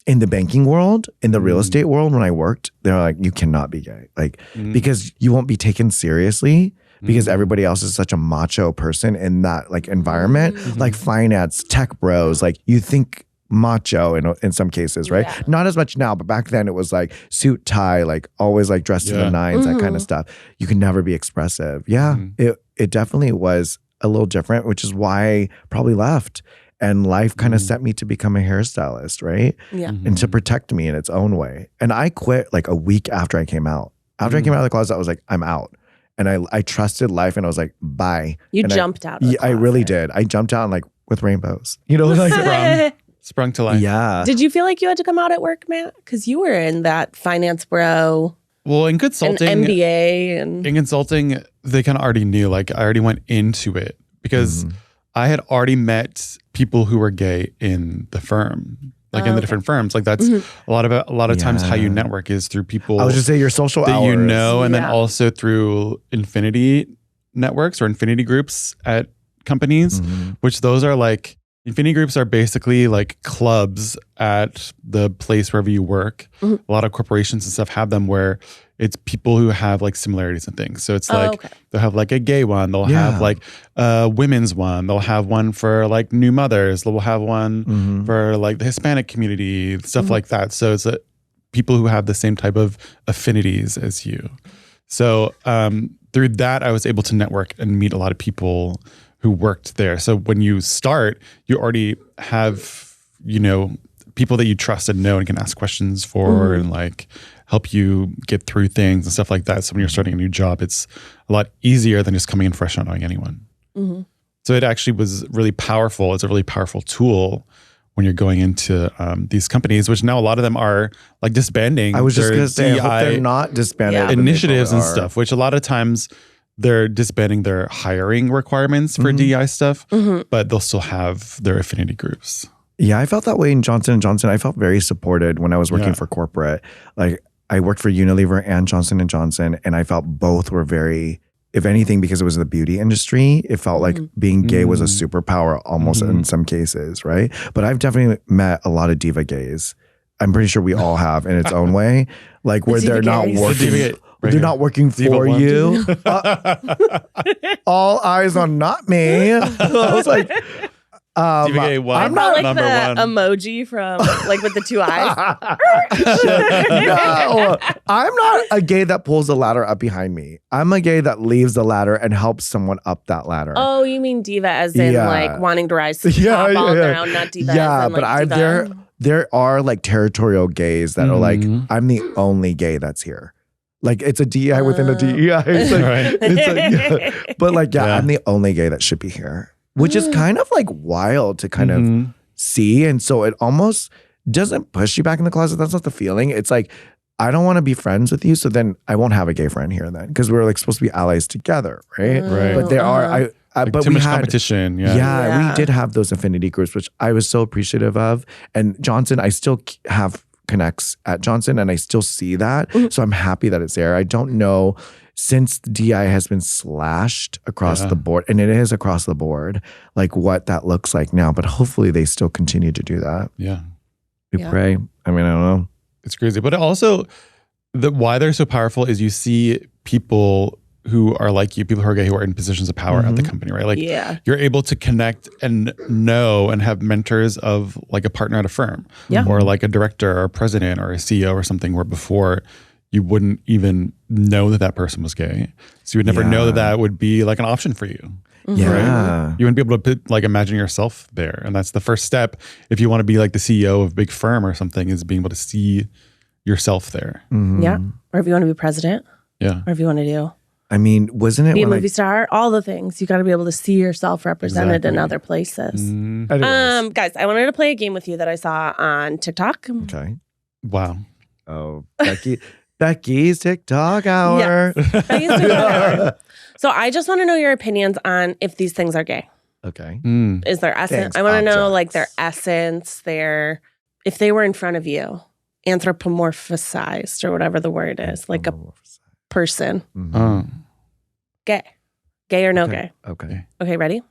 in the banking world, in the real estate world, when I worked, they're like, you cannot be gay. Like, because you won't be taken seriously because everybody else is such a macho person in that like environment, like finance, tech bros, like you think macho in some cases, right? Yeah. Not as much now, but back then it was like suit, tie, like always like dressed to the nines, that kind of stuff. You can never be expressive. Yeah, it definitely was a little different, which is why I probably left. And life kind of sent me to become a hairstylist, right? Yeah. And to protect me in its own way. And I quit like a week after I came out. After I came out of the closet, I was like, I'm out. And I trusted life and I was like, bye. You and jumped out of the I really closet. did. I jumped out like with rainbows. You know, like Sprung to life. yeah. Did you feel like you had to come out at work, Matt? Because you were in that finance bro, Well, in consulting, an MBA, and in consulting, they kind of already knew. Like I already went into it because I had already met people who were gay in the firm, like in the different firms. Like that's a lot of times how you network is through people. I was just saying your social that hours. you know, and then also through infinity networks or infinity groups at companies, which those are like. Infinity groups are basically like clubs at the place wherever you work. A lot of corporations and stuff have them where it's people who have like similarities and things. So it's like they'll have like a gay one. They'll have like a women's one. They'll have one for like new mothers. They'll have one for like the Hispanic community, stuff like that. So it's people who have the same type of affinities as you. So through that, I was able to network and meet a lot of people who worked there. So when you start, you already have, you know, people that you trust and know and can ask questions for and like help you get through things and stuff like that. So when you're starting a new job, it's a lot easier than just coming in fresh, not knowing anyone. So it actually was really powerful. It's a really powerful tool when you're going into these companies, which now a lot of them are like disbanding. I was just going to say, I hope DEI they're not disbanded. initiatives and stuff, which a lot of times they're disbanding their hiring requirements for DEI stuff, but they'll still have their affinity groups. Yeah, I felt that way in Johnson & Johnson. I felt very supported when I was working for corporate. Like I worked for Unilever and Johnson & Johnson, and I felt both were very, if anything, because it was the beauty industry, it felt like being gay was a superpower almost in some cases, right? But I've definitely met a lot of diva gays. I'm pretty sure we all have in its own way. Like where they're not working. They're not working for you. All eyes on not me. I was like, I'm not like number the one emoji from like with the two eyes. No, I'm not a gay that pulls the ladder up behind me. I'm a gay that leaves the ladder and helps someone up that ladder. Oh, you mean diva as in like wanting to rise to the top all down, not diva as in like diva. There are like territorial gays that are like, I'm the only gay that's here. Like it's a DEI within a DEI. It's like, it's like, but like, I'm the only gay that should be here, which is kind of like wild to kind of see. And so it almost doesn't push you back in the closet. That's not the feeling. It's like, I don't want to be friends with you. So then I won't have a gay friend here then. Cause we're like supposed to be allies together. Right. But there are, like but too we much had competition. We did have those affinity groups, which I was so appreciative of. And Johnson, I still have connects at Johnson and I still see that. So I'm happy that it's there. I don't know, since the DI has been slashed across the board, and it is across the board, like what that looks like now, but hopefully they still continue to do that. Yeah. We pray. I mean, I don't know. It's crazy. But also why they're so powerful is you see people who are like you, people who are gay, who are in positions of power at the company, right? Like you're able to connect and know and have mentors of like a partner at a firm or like a director or a president or a CEO or something, where before you wouldn't even know that that person was gay. So you would never know that that would be like an option for you. Right? You wouldn't be able to put, like imagine yourself there. And that's the first step if you want to be like the CEO of a big firm or something, is being able to see yourself there. Yeah. Or if you want to be president. Yeah. Or if you want to do. I mean, wasn't it be a movie star? All the things. You got to be able to see yourself represented in other places. Guys, I wanted to play a game with you that I saw on TikTok. Okay. Wow. Oh, Becky's TikTok hour. Yeah. Becky's TikTok hour. So I just want to know your opinions on if these things are gay. Okay. Is their essence? I want to know like their essence, if they were in front of you, anthropomorphized or whatever the word is, like a person. Gay or no gay? Okay. Okay, ready?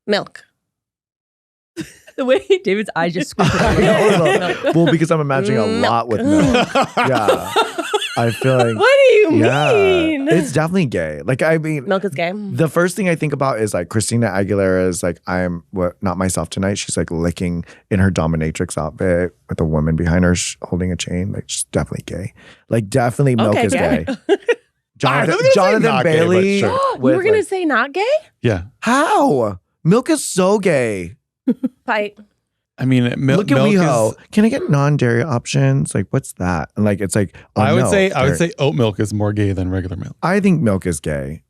Milk. The way David's eyes just squinted. Well, because I'm imagining a lot with milk. Yeah. I feel like. What do you mean? It's definitely gay. Like, I mean. Milk is gay. The first thing I think about is like Christina Aguilera's like, I'm not myself tonight. She's like licking in her dominatrix outfit with a woman behind her holding a chain. Like, she's definitely gay. Like, definitely milk is gay. Jonathan Bailey. Gay, sure. You were going to say not gay? Yeah. How? Milk is so gay. Fight. I mean, Look at milk WeHo. is. Can I get non-dairy options? Like, what's that? And like, it's like. Oh, I would no, say oat milk is more gay than regular milk. I think milk is gay.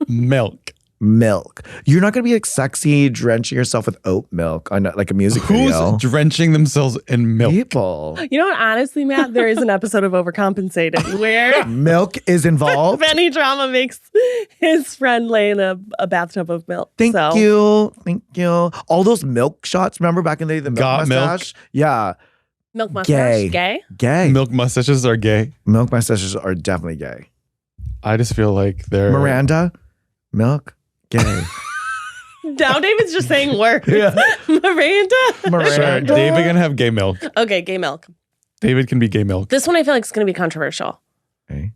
Milk. Milk. You're not gonna be like sexy drenching yourself with oat milk on like a music video. Who's drenching themselves in milk? People. You know what? Honestly, Matt, there is an episode of Overcompensated where Milk is involved. Benny Drama makes his friend lay in a bathtub of milk. Thank you. All those milk shots. Remember back in the day, the milk Got mustache? Yeah. Milk mustache. Gay? Gay. Milk mustaches are gay. Milk mustaches are definitely gay. I just feel like they're Miranda, milk, gay. Now David's just saying words. Yeah. Miranda. Sure, David can have gay milk. Okay, gay milk. David can be gay milk. This one I feel like is going to be controversial. Okay.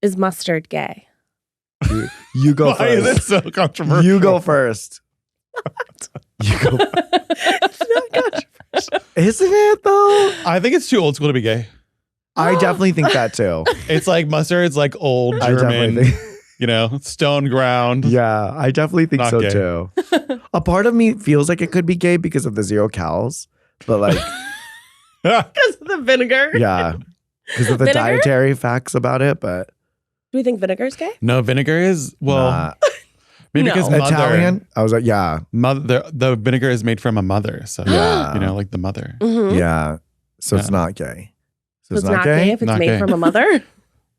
Is mustard gay? You go Why is it first. so controversial? You go first. You go. It's not controversial. Isn't it though? I think it's too old school to be gay. I definitely think that too. It's like mustard. It's like old I German, definitely think. stone ground. Yeah, I definitely think Not so gay. too. A part of me feels like it could be gay because of the 0 cals, but like, Because of the vinegar. yeah, because of the Vinegar? dietary facts about it. But Do we think vinegar's gay? No, vinegar is maybe No. because mother, Italian. I was like, yeah, the vinegar is made from a mother. So Yeah. like the mother. Mm-hmm. yeah. So it's Yeah. not gay. So It's not gay if it's Not made gay. from a mother.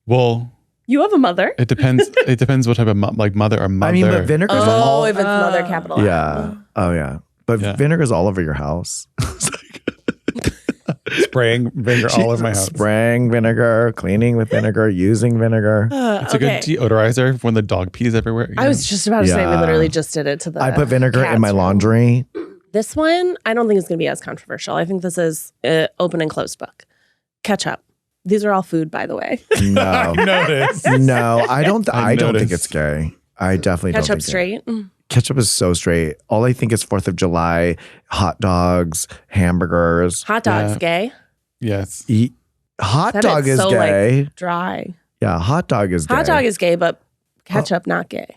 Well, You have a mother. it depends. It depends what type of mother or mother. I mean, but vinegar's Oh, all. if it's mother capital. Yeah. Oh yeah. But Yeah. vinegar's all over your house. spraying vinegar all over my house. Spraying vinegar, cleaning with vinegar, using vinegar. It's a good deodorizer when the dog pees everywhere. you I know? was just about to say we Yeah. literally just did it to the I put vinegar in cat's my room. laundry. This one, I don't think it's going to be as controversial. I think this is open and closed book. Ketchup. These are all food, by the way. No. noticed. No, I don't I think noticed. it's gay. I definitely don't Ketchup think straight. Ketchup is so straight. All I think is 4th of July, hot dogs, hamburgers. Hot dogs, Yeah. gay. Yes. Hot That dog is is so, gay. Dry. Yeah, hot dog is gay. Hot dog is gay, but ketchup not gay.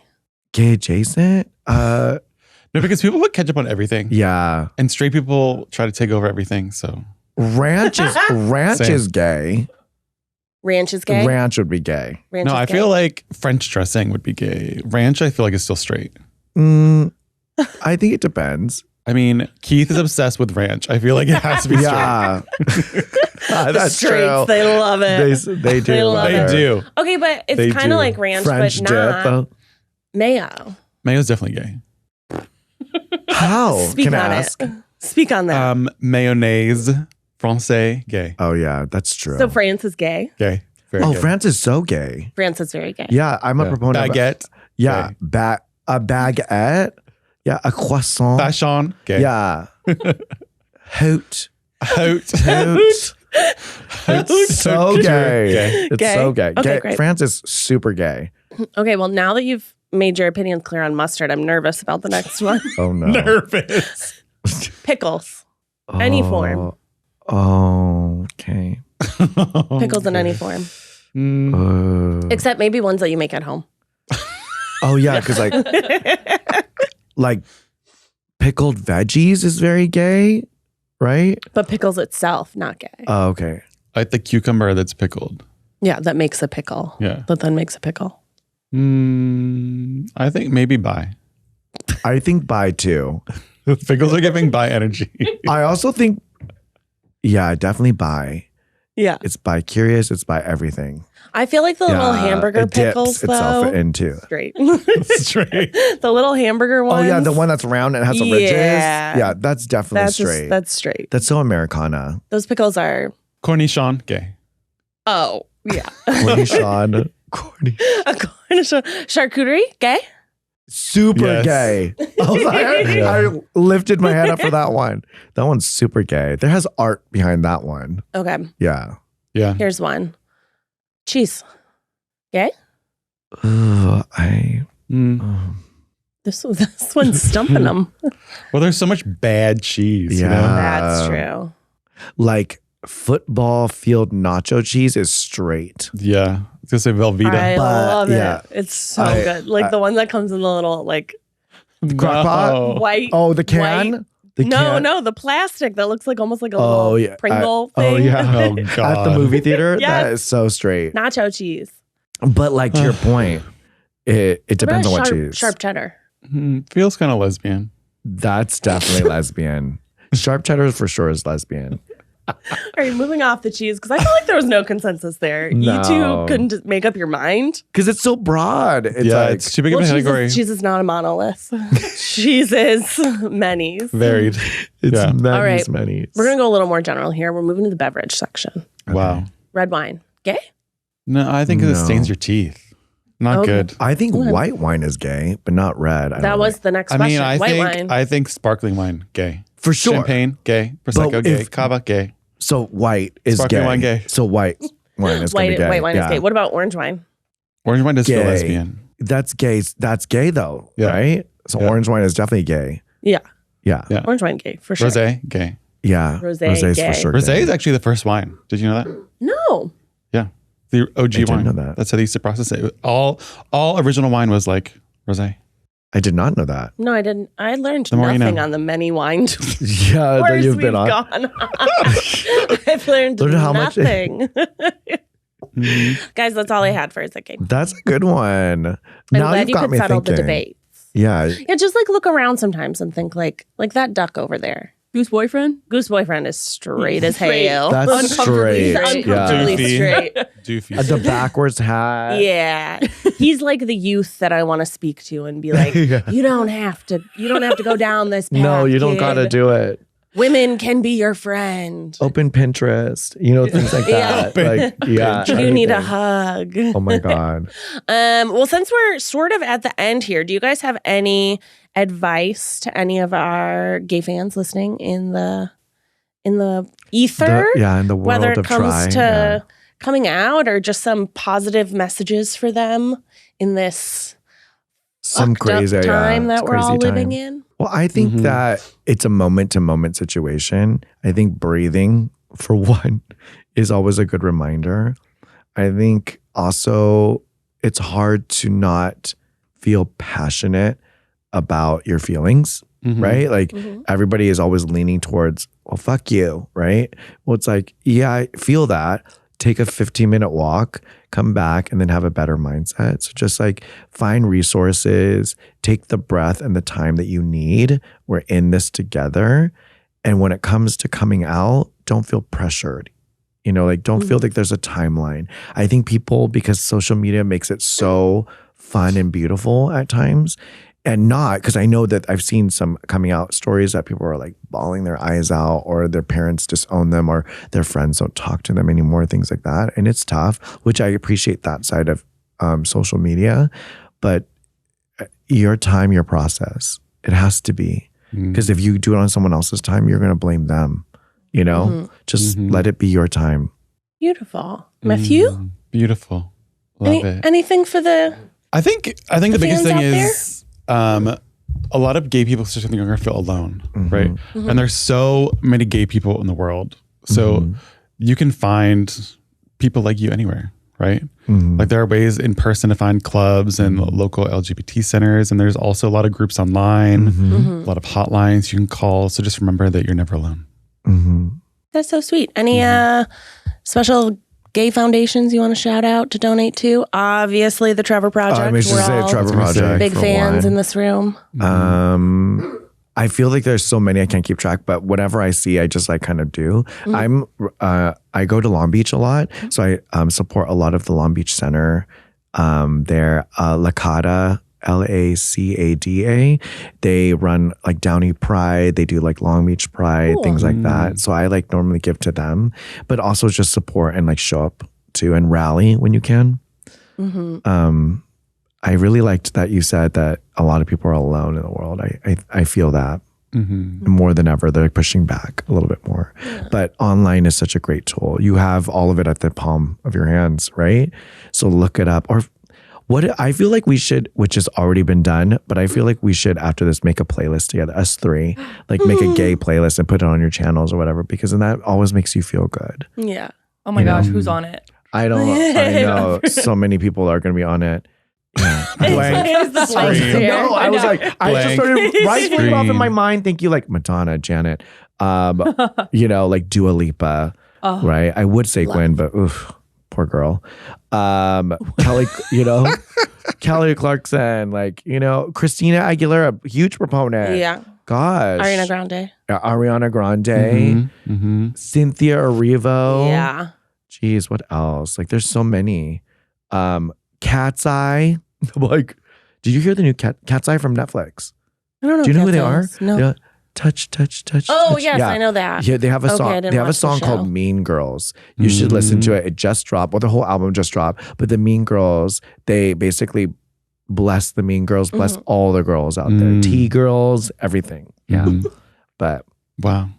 gay adjacent? No, because people put ketchup on everything. Yeah. And straight people try to take over everything. So Ranch Same. is gay. Ranch is gay. Ranch would be gay. Ranch no, is I gay. feel like French dressing would be gay. Ranch, I feel like is still straight. I think it depends. I mean, Keith is obsessed with ranch. I feel like it has to be straight. Yeah. the That's straights, true. they love it. They do. They love They it. do. Okay, but They it's kind do. of like ranch, French but dip. not though. mayo. Mayo's definitely gay. How? Speak Can I on ask? it. Speak on that. Mayonnaise, français, gay. Oh, yeah, that's true. So France is gay. Gay. Very Oh, gay. France is so gay. France is very gay. Yeah, I'm a proponent of Baguette, Yeah, gay. a baguette. Yeah, a croissant. Fashion, gay. Yeah. Hoot. Hoot. Hoot. It's so gay. Gay. It's Gay. so gay. Okay, great. France is super gay. Okay, well, now that you've made your opinions clear on mustard, I'm nervous about the next one. Oh no. Nervous. Pickles. Any form. Oh, okay. Pickles in any form. Except maybe ones that you make at home. Oh yeah, because like pickled veggies is very gay, right? But pickles itself, not gay. Oh, okay. Like the cucumber that's pickled. Yeah, that makes a pickle. Yeah. That then makes a pickle. I think maybe bi. I think bi too. Pickles are giving bi energy. I also think, yeah, definitely bi. Yeah. It's bi curious. It's bi everything. I feel like the little Yeah, hamburger it dips pickles, itself though. into. Straight. Straight. The little hamburger Oh ones. yeah, the one that's round and has the ridges. Yeah. Yeah, that's definitely That's straight. that's straight. That's so Americana. Those pickles are, Cornichon, gay. oh, yeah. Cornichon. Cornichon. A cornichon. Charcuterie, gay? Super Yes. gay. I lifted my head up for that one. That one's super gay. There has art behind that one. Okay. Yeah. Yeah. Here's one. Cheese. Gay? Ugh, This one's stumping them. Well, there's so much bad cheese. Yeah. You know? That's true. like football field nacho cheese is straight. Yeah. I was going to say Velveeta. I But, love yeah. it. It's so good. Like the one that comes in the little like Crock pot? white. Oh, the can? white- The no, can? no, the plastic that looks like almost like a Oh, little yeah. Pringle Oh, thing. yeah. Oh, God. At the movie theater? Yes. That is so straight. Nacho cheese. But like to your point, it depends on what cheese. Sharp cheddar. Feels kind of lesbian. That's definitely lesbian. Sharp cheddar for sure is lesbian. All right, moving off the cheese because I feel like there was no consensus there. No. You two couldn't just make up your mind. Because it's so broad. It's Yeah, like, it's too big of a category. cheese is not a monolith. Cheese is many's. Varied. it's Yeah. many's, All right. many's. We're gonna go a little more general here. We're moving to the beverage section. Wow. Red wine. Gay? No, I think it No. stains your teeth. Not Okay. good. I think Good. white wine is gay, but not red. That was the next I question. mean, White wine. I think sparkling wine, gay. for sure. Champagne, gay. Prosecco, But gay. if- Cava, gay. So white is Sparkling gay. wine gay. So white wine is gonna be gay. white wine yeah. is gay. What about orange wine? Orange wine does feel Gay. lesbian. That's gay. That's gay though, Yeah. right? So Yeah. orange wine is definitely gay. Yeah. Yeah. Yeah. Orange wine gay for sure. Rosé, gay. Yeah. Rosé, Rosé's gay. for sure. Rosé gay. is actually the first wine. Did you know that? No. Yeah. The OG I didn't wine. know that. That's how they used to process it. All original wine was like rosé. I did not know that. No, I didn't. I learned The more you nothing know. on the many wine Yeah, that tours you've we've been on. gone on. I've learned Learned how much- nothing. Mhm. Guys, that's all I had for a second. That's a good one. I'm Now glad you've you got could me settle thinking. the debate. Yeah. Yeah, just like look around sometimes and think like that duck over there. Goose boyfriend? Goose boyfriend is straight as Straight. hell. That's Uncomfortably straight. Uncomfortably Yeah. straight. Doofy. The backwards hat. Yeah. He's like the youth that I want to speak to and be like, Yeah. you don't have to go down this path. No, you don't kid. gotta do it. Women can be your friend. Open Pinterest, things like Yeah. that. Like, yeah. You need a everything. hug. Oh my God. Well, since we're sort of at the end here, do you guys have any advice to any of our gay fans listening in the ether? In the world Whether it of comes try. to yeah. coming out or just some positive messages for them in this Some fucked up crazy time that we're all crazy living time. in. Well, I think that it's a moment to moment situation. I think breathing, for one, is always a good reminder. I think also it's hard to not feel passionate about your feelings, right? Like everybody is always leaning towards, well, fuck you, right? Well, it's like, yeah, I feel that. Take a 15-minute walk, come back, and then have a better mindset. So just like find resources, take the breath and the time that you need. We're in this together. And when it comes to coming out, don't feel pressured. Don't feel like there's a timeline. I think people, because social media makes it so fun and beautiful at times, and not, because I know that I've seen some coming out stories that people are like bawling their eyes out, or their parents disown them, or their friends don't talk to them anymore, things like that. And it's tough, which I appreciate that side of social media. But your time, your process, it has to be. Because if you do it on someone else's time, you're going to blame them. Just let it be your time. Beautiful. Matthew? Beautiful. Love it. Anything for the I think the biggest fans thing out is a lot of gay people, especially when they're younger, feel alone, right? And there's so many gay people in the world. So you can find people like you anywhere, right? Like there are ways in person to find clubs and local LGBT centers. And there's also a lot of groups online, a lot of hotlines you can call. So just remember that you're never alone. That's so sweet. Any special gay foundations you want to shout out to donate to? Obviously, the Trevor Project. I was We're just say all Trevor Project. big for fans one. in this room. I feel like there's so many I can't keep track, but whatever I see, I just like kind of do. I go to Long Beach a lot, so I support a lot of the Long Beach Center. They're Lacada, Lacada. They run like Downey Pride. They do like Long Beach Pride, things like that. So I like normally give to them, but also just support and like show up too and rally when you can. I really liked that you said that a lot of people are alone in the world. I feel that more than ever. They're pushing back a little bit more. Yeah. But online is such a great tool. You have all of it at the palm of your hands, right? So look it up. Or what I feel like we should, which has already been done, but I feel like we should after this make a playlist together, us three, like make a gay playlist and put it on your channels or whatever, because then that always makes you feel good. Yeah. Oh my gosh, who's on it? I know so many people are going to be on it. Yeah. Blank. No, I was like, I just started rifling off in my mind. Thank you, like Madonna, Janet, like Dua Lipa, right? I would say Gwen, but oof, poor girl. Kelly, Kelly Clarkson, Christina Aguilera, huge proponent. Yeah. Gosh. Ariana Grande. Cynthia Erivo. Yeah. Jeez, what else? Like, there's so many. Cat's Eye. Like, did you hear the new Cat's Eye from Netflix? I don't know. Do you know who they are? No. Yeah. Touch. Oh, touch. yes, yeah. I know that. Yeah, they have a song. They have a song called Mean Girls. You should listen to it. It just dropped. Well, the whole album just dropped. But the Mean Girls, they basically bless the Mean Girls, bless all the girls out there. T-girls, everything. Yeah. But wow.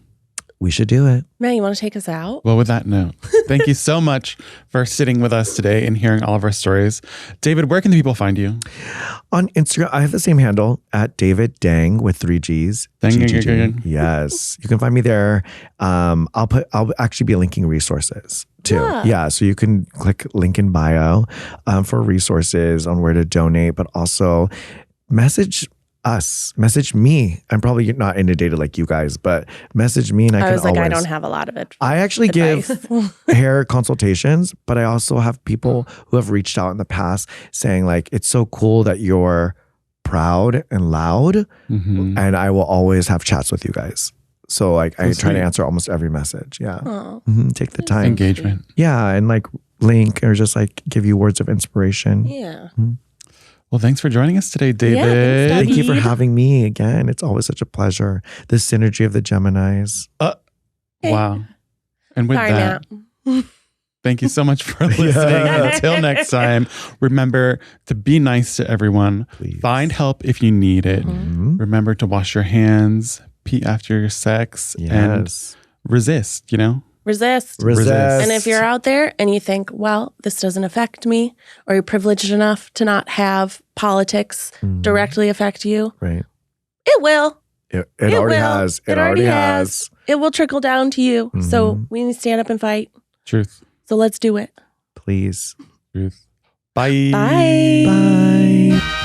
We should do it. Matt, you want to take us out? Well, with that note, thank you so much for sitting with us today and hearing all of our stories. David, where can the people find you? On Instagram, I have the same handle at David Dang with 3 G's. Dang. Yes. You can find me there. I'll actually be linking resources too. Yeah. So you can click link in bio for resources on where to donate, but also message me. I'm probably not inundated like you guys, but message me and I don't have a lot of it. I actually give hair consultations, but I also have people who have reached out in the past saying like, it's so cool that you're proud and loud, and I will always have chats with you guys. So like I try to answer almost every message. Yeah. Take the time. Engagement. Yeah. And like link or just like give you words of inspiration. Yeah. Well, thanks for joining us today, David. Yeah, thank you for having me again. It's always such a pleasure. The synergy of the Geminis. Wow. And with that, thank you so much for listening. Until next time, remember to be nice to everyone. Please. Find help if you need it. Remember to wash your hands, pee after your sex, and resist, Resist. And if you're out there and you think, well, this doesn't affect me, or you're privileged enough to not have politics directly affect you, right? It will. It already has. It already has. It will trickle down to you. So we need to stand up and fight. Truth. So let's do it. Please. Truth. Bye. Bye. Bye.